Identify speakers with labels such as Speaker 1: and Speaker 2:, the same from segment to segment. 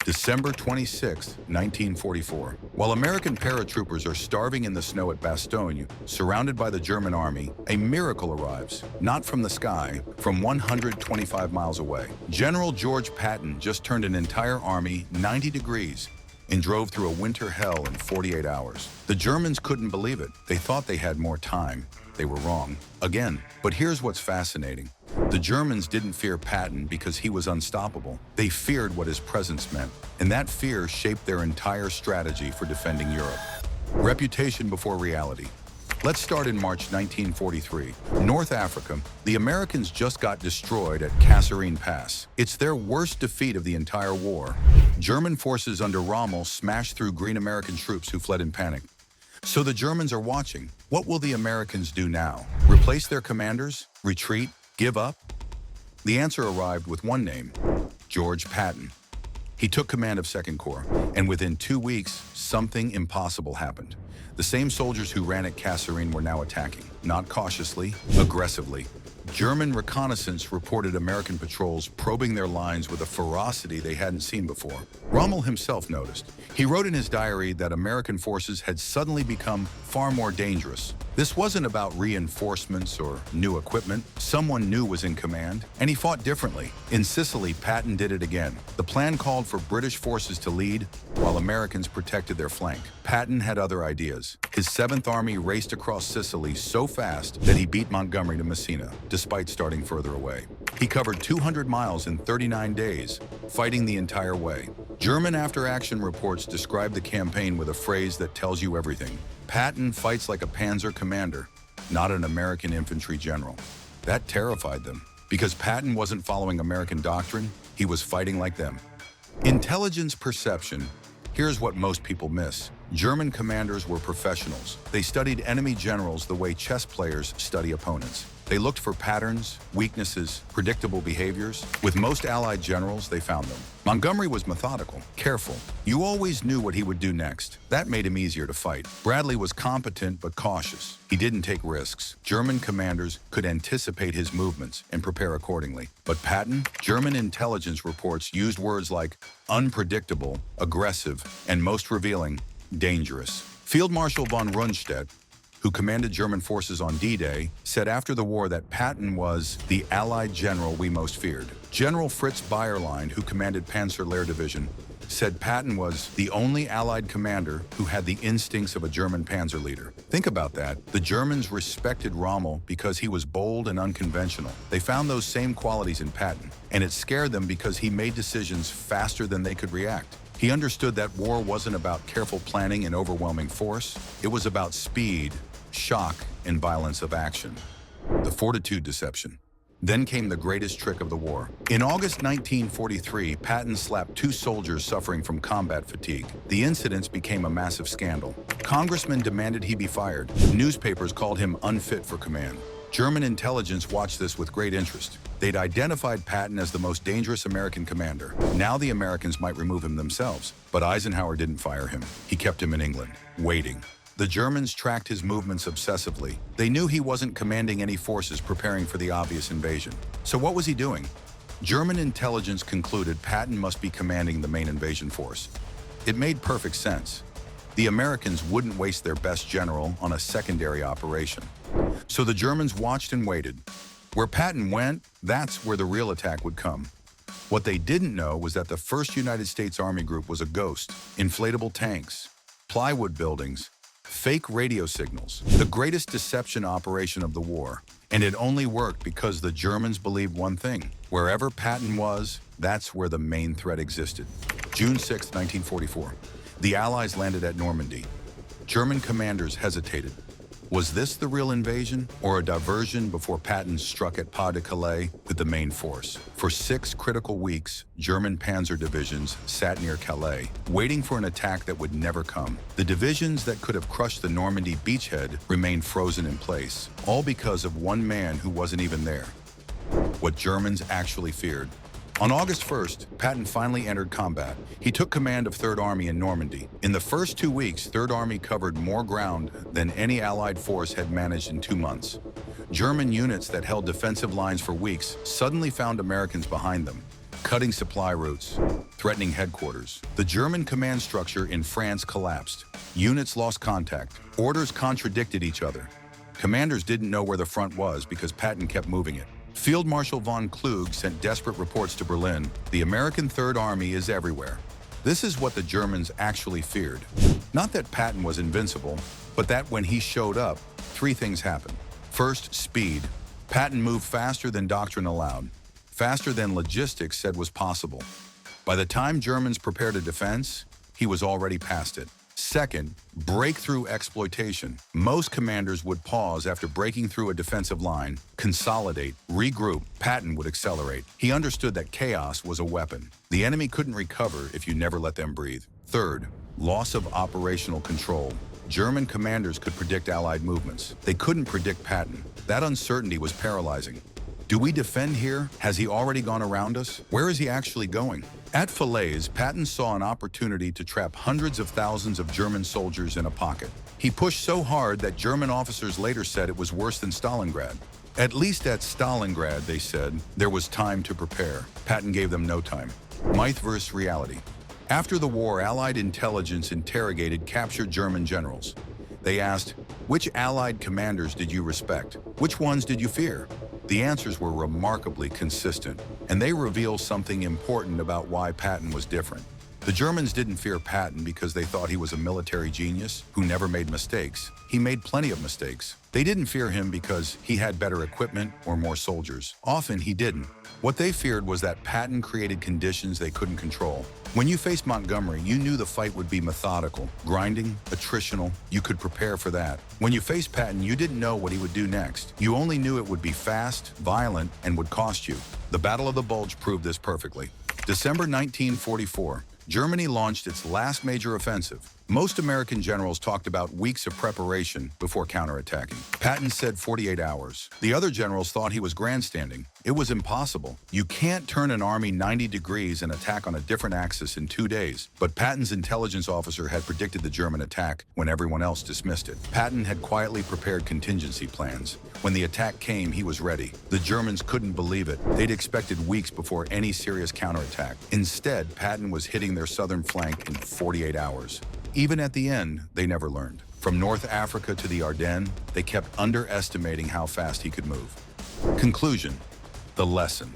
Speaker 1: December 26, 1944. While American paratroopers are starving in the snow at Bastogne, surrounded by the German army, a miracle arrives. Not from the sky, from 125 miles away. General George Patton just turned an entire army 90 degrees and drove through a winter hell in 48 hours. The Germans couldn't believe it. They thought they had more time. They were wrong. Again. But here's what's fascinating. The Germans didn't fear Patton because he was unstoppable. They feared what his presence meant, and that fear shaped their entire strategy for defending Europe. Reputation before reality. Let's start in March 1943. North Africa, the Americans just got destroyed at Kasserine Pass. It's their worst defeat of the entire war. German forces under Rommel smashed through Green American troops who fled in panic. So the Germans are watching. What will the Americans do now? Replace their commanders? Retreat? Give up? The answer arrived with one name: George Patton. He took command of 2nd Corps, and within 2 weeks, something impossible happened. The same soldiers who ran at Kasserine were now attacking, not cautiously, aggressively. German reconnaissance reported American patrols probing their lines with a ferocity they hadn't seen before. Rommel himself noticed. He wrote in his diary that American forces had suddenly become far more dangerous. This wasn't about reinforcements or new equipment. Someone new was in command, and he fought differently. In Sicily, Patton did it again. The plan called for British forces to lead, while Americans protected their flank. Patton had other ideas. His 7th Army raced across Sicily so fast that he beat Montgomery to Messina, despite starting further away. He covered 200 miles in 39 days, fighting the entire way. German after-action reports describe the campaign with a phrase that tells you everything. Patton fights like a panzer commander, not an American infantry general. That terrified them, because Patton wasn't following American doctrine, he was fighting like them. Intelligence perception. Here's what most people miss. German commanders were professionals. They studied enemy generals the way chess players study opponents. They looked for patterns, weaknesses, predictable behaviors. With most Allied generals, they found them. Montgomery was methodical, careful. You always knew what he would do next. That made him easier to fight. Bradley was competent but cautious. He didn't take risks. German commanders could anticipate his movements and prepare accordingly. But Patton, German intelligence reports used words like unpredictable, aggressive, and most revealing, dangerous. Field Marshal von Rundstedt, who commanded German forces on D-Day, said after the war that Patton was the Allied general we most feared. General Fritz Bayerlein, who commanded Panzer-Lehr Division, said Patton was the only Allied commander who had the instincts of a German panzer leader. Think about that. The Germans respected Rommel because he was bold and unconventional. They found those same qualities in Patton, and it scared them because he made decisions faster than they could react. He understood that war wasn't about careful planning and overwhelming force. It was about speed, shock, and violence of action. The fortitude deception. Then came the greatest trick of the war. In August 1943, Patton slapped 2 soldiers suffering from combat fatigue. The incidents became a massive scandal. Congressmen demanded he be fired. Newspapers called him unfit for command. German intelligence watched this with great interest. They'd identified Patton as the most dangerous American commander. Now the Americans might remove him themselves, but Eisenhower didn't fire him. He kept him in England, waiting. The Germans tracked his movements obsessively. They knew he wasn't commanding any forces preparing for the obvious invasion. So what was he doing? German intelligence concluded Patton must be commanding the main invasion force. It made perfect sense. The Americans wouldn't waste their best general on a secondary operation. So the Germans watched and waited. Where Patton went, that's where the real attack would come. What they didn't know was that the 1st United States Army Group was a ghost. Inflatable tanks, plywood buildings, fake radio signals. The greatest deception operation of the war. And it only worked because the Germans believed one thing. Wherever Patton was, that's where the main threat existed. June 6, 1944. The Allies landed at Normandy. German commanders hesitated. Was this the real invasion, or a diversion before Patton struck at Pas de Calais with the main force? For 6 critical weeks, German panzer divisions sat near Calais, waiting for an attack that would never come. The divisions that could have crushed the Normandy beachhead remained frozen in place, all because of one man who wasn't even there. What Germans actually feared. On August 1st, Patton finally entered combat. He took command of 3rd Army in Normandy. In the first 2 weeks, 3rd Army covered more ground than any Allied force had managed in 2 months. German units that held defensive lines for weeks suddenly found Americans behind them. cutting supply routes, threatening headquarters. The German command structure in France collapsed. Units lost contact. Orders contradicted each other. Commanders didn't know where the front was because Patton kept moving it. Field Marshal von Kluge sent desperate reports to Berlin. The American Third Army is everywhere. This is what the Germans actually feared. Not that Patton was invincible, but that when he showed up, three things happened. First, speed. Patton moved faster than doctrine allowed, faster than logistics said was possible. By the time Germans prepared a defense, he was already past it. Second, breakthrough exploitation. Most commanders would pause after breaking through a defensive line, consolidate, regroup. Patton would accelerate. He understood that chaos was a weapon. The enemy couldn't recover if you never let them breathe. Third, loss of operational control. German commanders could predict Allied movements. They couldn't predict Patton. That uncertainty was paralyzing. Do we defend here? Has he already gone around us? Where is he actually going? At Falaise, Patton saw an opportunity to trap hundreds of thousands of German soldiers in a pocket. He pushed so hard that German officers later said it was worse than Stalingrad. At least at Stalingrad, they said, there was time to prepare. Patton gave them no time. Myth versus reality. After the war, Allied intelligence interrogated captured German generals. They asked, which Allied commanders did you respect? Which ones did you fear? The answers were remarkably consistent, and they reveal something important about why Patton was different. The Germans didn't fear Patton because they thought he was a military genius who never made mistakes. He made plenty of mistakes. They didn't fear him because he had better equipment or more soldiers. Often he didn't. What they feared was that Patton created conditions they couldn't control. When you faced Montgomery, you knew the fight would be methodical, grinding, attritional. You could prepare for that. When you faced Patton, you didn't know what he would do next. You only knew it would be fast, violent, and would cost you. The Battle of the Bulge proved this perfectly. December 1944. Germany launched its last major offensive. Most American generals talked about weeks of preparation before counterattacking. Patton said 48 hours. The other generals thought he was grandstanding. It was impossible. You can't turn an army 90 degrees and attack on a different axis in 2 days. But Patton's intelligence officer had predicted the German attack when everyone else dismissed it. Patton had quietly prepared contingency plans. When the attack came, he was ready. The Germans couldn't believe it. They'd expected weeks before any serious counterattack. Instead, Patton was hitting their southern flank in 48 hours. Even at the end, they never learned. From North Africa to the Ardennes, they kept underestimating how fast he could move. Conclusion: the lesson.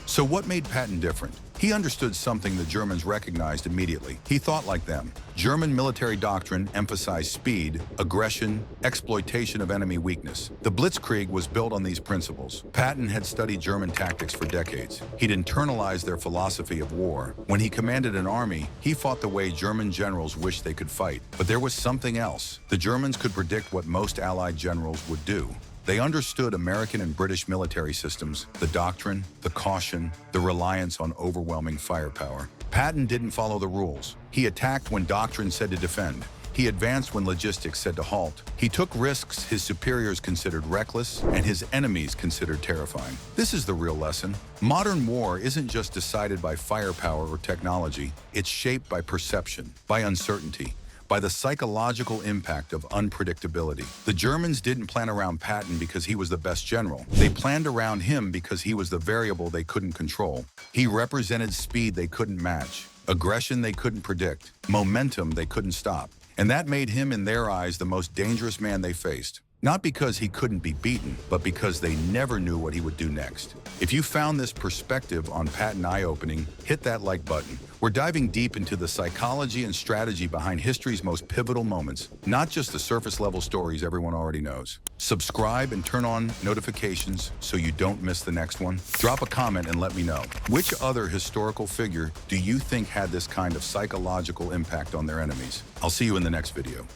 Speaker 1: So what made Patton different? He understood something the Germans recognized immediately. He thought like them. German military doctrine emphasized speed, aggression, exploitation of enemy weakness. The Blitzkrieg was built on these principles. Patton had studied German tactics for decades. He'd internalized their philosophy of war. When he commanded an army, he fought the way German generals wished they could fight. But there was something else. The Germans could predict what most Allied generals would do. They understood American and British military systems, the doctrine, the caution, the reliance on overwhelming firepower. Patton didn't follow the rules. He attacked when doctrine said to defend. He advanced when logistics said to halt. He took risks his superiors considered reckless and his enemies considered terrifying. This is the real lesson. Modern war isn't just decided by firepower or technology. It's shaped by perception, by uncertainty, by the psychological impact of unpredictability. The Germans didn't plan around Patton because he was the best general. They planned around him because he was the variable they couldn't control. He represented speed they couldn't match, aggression they couldn't predict, momentum they couldn't stop. And that made him, in their eyes, the most dangerous man they faced. Not because he couldn't be beaten, but because they never knew what he would do next. If you found this perspective on Patton eye-opening, hit that like button. We're diving deep into the psychology and strategy behind history's most pivotal moments, not just the surface-level stories everyone already knows. Subscribe and turn on notifications so you don't miss the next one. Drop a comment and let me know. Which other historical figure do you think had this kind of psychological impact on their enemies? I'll see you in the next video.